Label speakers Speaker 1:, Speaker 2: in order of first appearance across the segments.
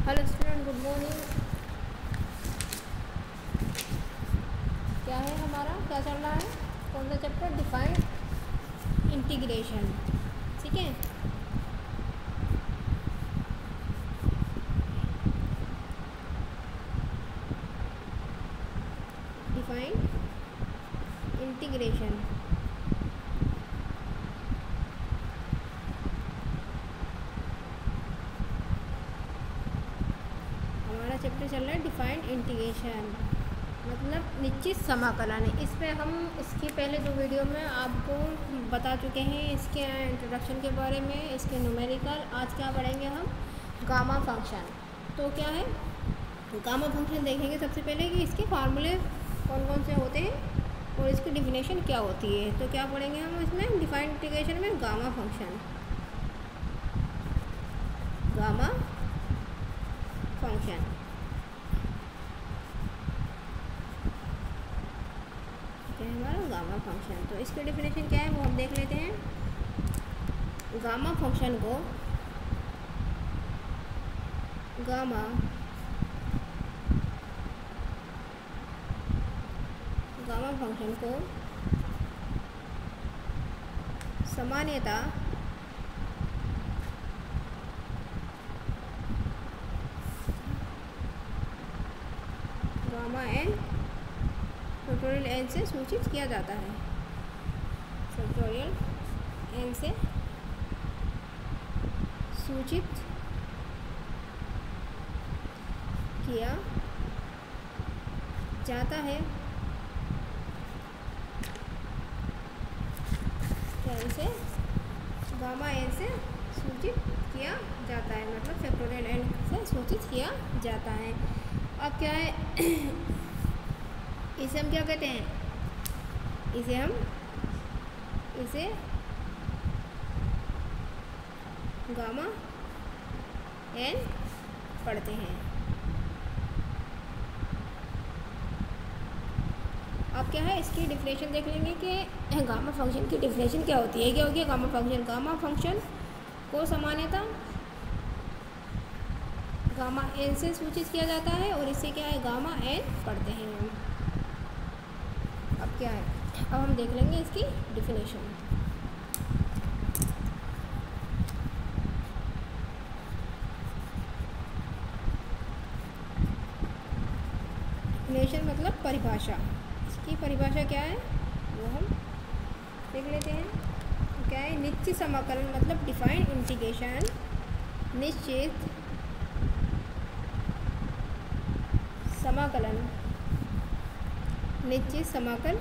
Speaker 1: Hello student, good morning. क्या है हमारा, क्या चल रहा है, कौन सा चैप्टर? Defined integration. ठीक है, डिफाइंड इंटीग्रेशन। हमारा चैप्टर चल रहा है डिफाइंड इंटीग्रेशन, मतलब निश्चित समाकलन। इस पे हम इसकी पहले दो वीडियो में आपको बता चुके हैं, इसके इंट्रोडक्शन के बारे में, इसके न्यूमेरिकल। आज क्या पढ़ेंगे हम? Gamma function. तो क्या है गामा फंक्शन? देखेंगे सबसे पहले कि इसके फार्मूले कौन कौन से होते हैं और इसकी डिफिनेशन क्या होती है। तो क्या पढ़ेंगे हम इसमें डिफाइंड इंटीग्रेशन में? Gamma function. गामा फंक्शन क्या है हमारा? Gamma function. तो इसकी डिफिनेशन क्या है वो हम देख लेते हैं। गामा फंक्शन को गामा फंक्शन को सामान्यतः गामा एन फैक्टोरियल एन से सूचित किया जाता है। फैक्टोरियल एन से सूचित किया जाता है। इसे गामा एन से सूचित किया जाता है, मतलब फैक्टोरियल एन से सूचित किया जाता है। अब क्या है इसे हम क्या कहते हैं? इसे गामा एन पढ़ते हैं। अब क्या है इसकी डिफिनेशन देख लेंगे कि गामा फंक्शन की डिफिनेशन क्या होती है। क्या होगी गामा फंक्शन? गामा फंक्शन को सामान्यतः गामा एन से सूचित किया जाता है और इससे क्या है गामा एन पढ़ते हैं हम। अब क्या है, अब हम देख लेंगे इसकी डिफिनेशन। डिफिनेशन मतलब परिभाषा। इसकी परिभाषा क्या है वो हम देख लेते हैं। तो क्या है? निश्चित समाकलन मतलब डिफाइंड इंटीग्रेशन निश्चित समाकलन। निश्चित समाकल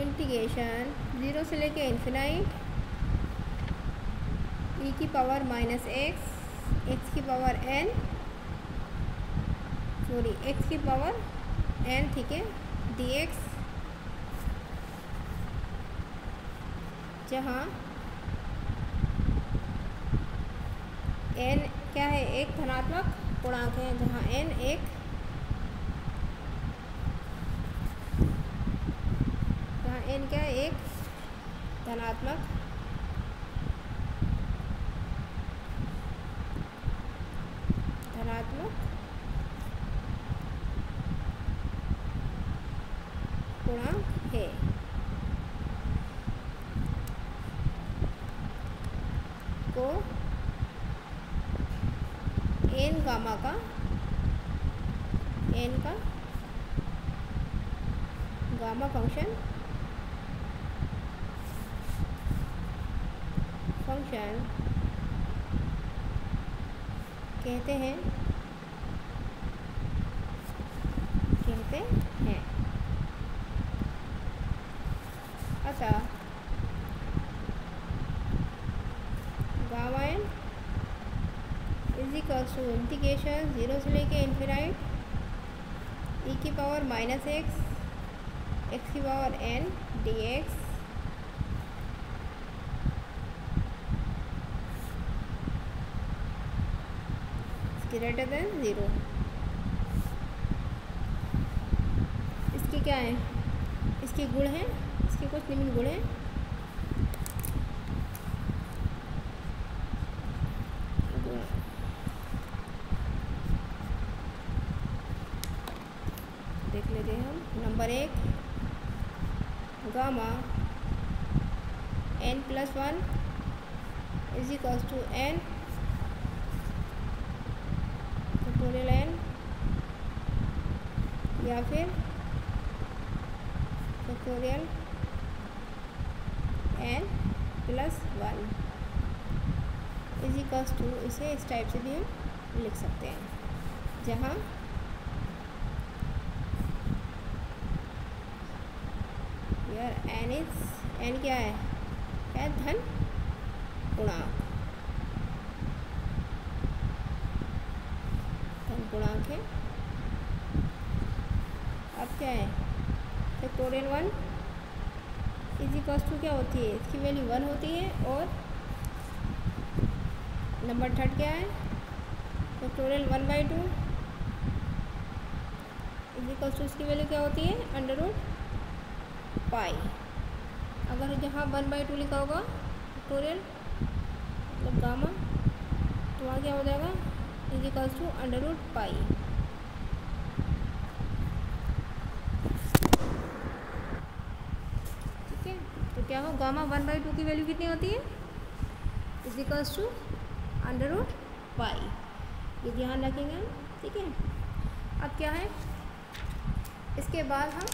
Speaker 1: इंटीग्रेशन 0 से लेके इन्फिनाइट e की पावर माइनस x की पावर n, x की पावर n, ठीक है, dx, जहाँ n क्या है? एक धनात्मक पूर्णांक है, जहाँ n एक क्या है? एक धनात्मक पूर्णांक है। को n गामा का गामा फंक्शन कहते हैं। अच्छा, gamma n is equals to integration 0 से लेके इन्फिनाइट e की पावर माइनस x की power n dx greater than 0। इसके क्या है? इसके गुण हैं, इसके कुछ निम्न गुण हैं। नंबर एक gamma n+1 is equals to n factorial n या फिर factorial n+1 is equals to, इसे इस टाइप से भी हम लिख सकते हैं, जहाँ यार n क्या है धन गुणांक, धन गुणांक है। अब क्या है फैक्टोरियल 1 इज इक्वल्स टू क्या होती है, इसकी वैल्यू 1 होती है, और नंबर थर्ड क्या है फैक्टोरियल 1/2 इज इक्वल्स टू, इसकी वैल्यू क्या होती है √π। अगर जहाँ 1/2 लिखा होगा फैक्टोरियल मतलब गामा, तो वहाँ क्या हो जाएगा इज इक्वल्स टू √π। ठीक है, तो क्या हो गामा 1/2 की वैल्यू कितनी होती है इज इक्वल्स टू √π। ये ध्यान रखेंगे हम। ठीक है, अब क्या है इसके बाद हम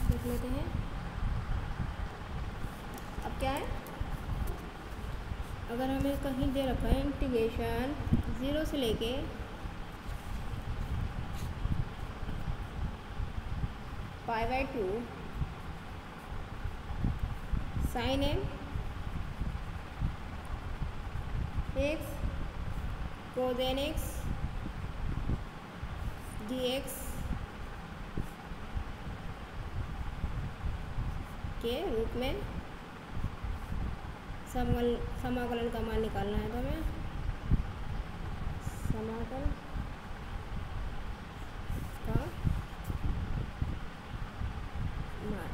Speaker 1: देख लेते हैं। अब क्या है, अगर हमें कहीं दे रखा है इंटीग्रेशन 0 से लेके π/2 sin x cos nx dx के रूप में समाकलन का मान निकालना है, तो हमें समाकल का मान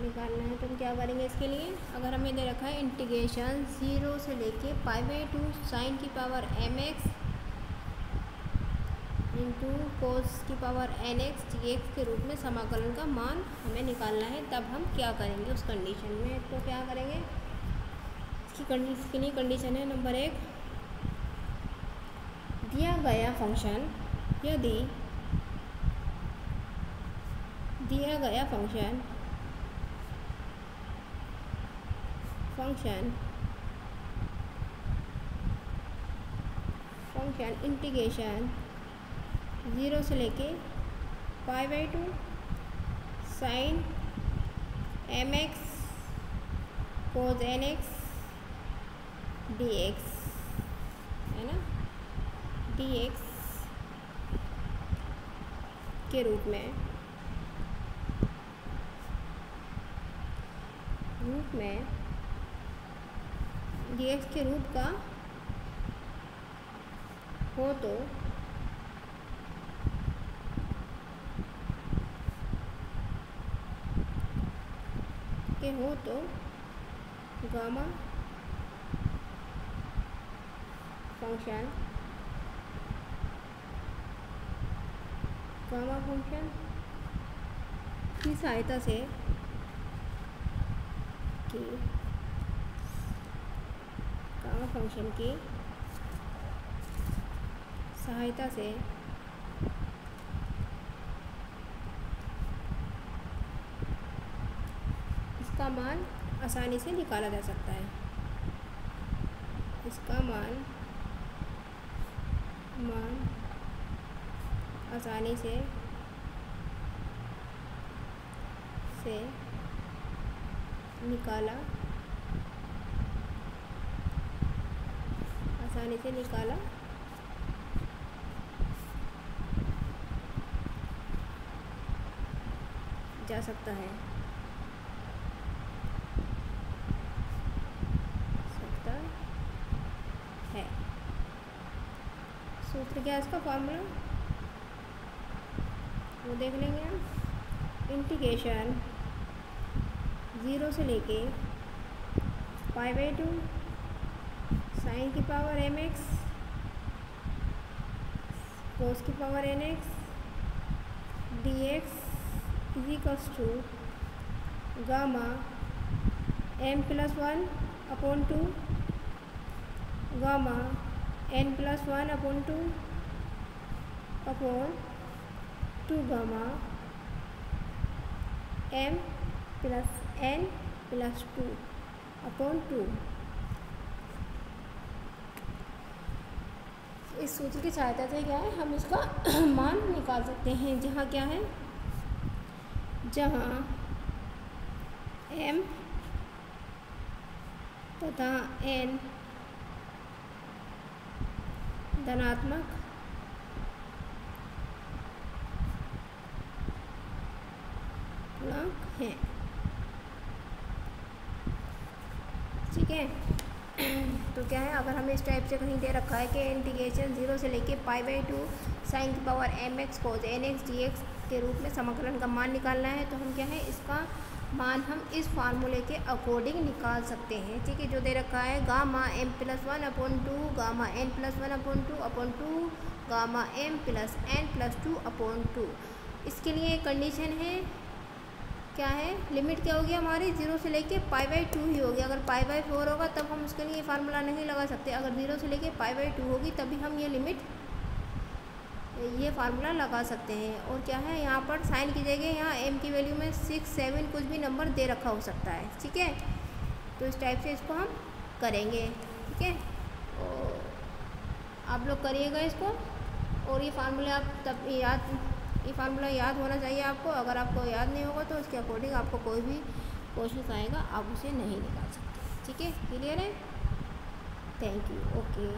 Speaker 1: निकालना है। तो हम क्या करेंगे इसके लिए, अगर हमें दे रखा है इंटीग्रेशन 0 से लेके π/2 sin की पावर mx इंटू कोस की पावर nx dx के रूप में समाकलन का मान हमें निकालना है, तब हम क्या करेंगे उस कंडीशन में। तो क्या करेंगे, इसकी कंडीशन है नंबर एक, दिया गया फंक्शन, यदि दिया गया फंक्शन इंटीग्रेशन 0 से लेके π/2 sin mx cos nx dx है ना, dx के रूप में dx के रूप का हो तो गामा फंक्शन की सहायता से गामा फंक्शन की सहायता से इसका मान आसानी से निकाला जा सकता है। इसका मान आसानी से निकाला जा सकता है। सूत्र क्या है इसका, फॉर्मूला वो देख लेंगे हम। इंटीग्रेशन 0 से लेके π/2 sin की पावर mx कोस की power n x d x is equals to gamma m plus one upon two gamma n plus one upon two gamma m plus n plus two upon two. इस सूत्र की सहायता से क्या है, हम इसका मान निकाल सकते हैं। जहाँ क्या है, जहाँ एम तथा एन धनात्मक पूर्णांक हैं। ठीक है, तो क्या है, अगर हमें इस टाइप से कहीं दे रखा है कि इंटीग्रेशन 0 से लेके π/2 साइन की power mx cos nx dx के रूप में समाकलन का मान निकालना है, तो हम क्या है, इसका मान हम इस फार्मूले के अकॉर्डिंग निकाल सकते हैं। ठीक है, जो दे रखा है gamma m plus 1 upon 2 gamma n plus 1 upon 2 gamma m plus n plus 2 upon 2। इसके लिए कंडीशन है, क्या है, लिमिट क्या होगी हमारी 0 से लेके π/2 ही होगी। अगर π/4 होगा तब हम उसके लिए फार्मूला नहीं लगा सकते। अगर 0 से लेके π/2 होगी तभी हम ये फार्मूला लगा सकते हैं। और क्या है, यहाँ पर साइन की जगह यहाँ m की वैल्यू में 6, 7 कुछ भी नंबर दे रखा हो सकता है। ठीक है, तो इस टाइप से इसको हम करेंगे। ठीक है, और आप लोग करिएगा इसको, और ये फार्मूला आप ये फार्मूला याद होना चाहिए आपको। अगर आपको याद नहीं होगा तो उसके अकॉर्डिंग आपको कोई भी क्वेश्चन आएगा आप उसे नहीं निकाल सकते। ठीक है, क्लियर है? Thank you. ओके।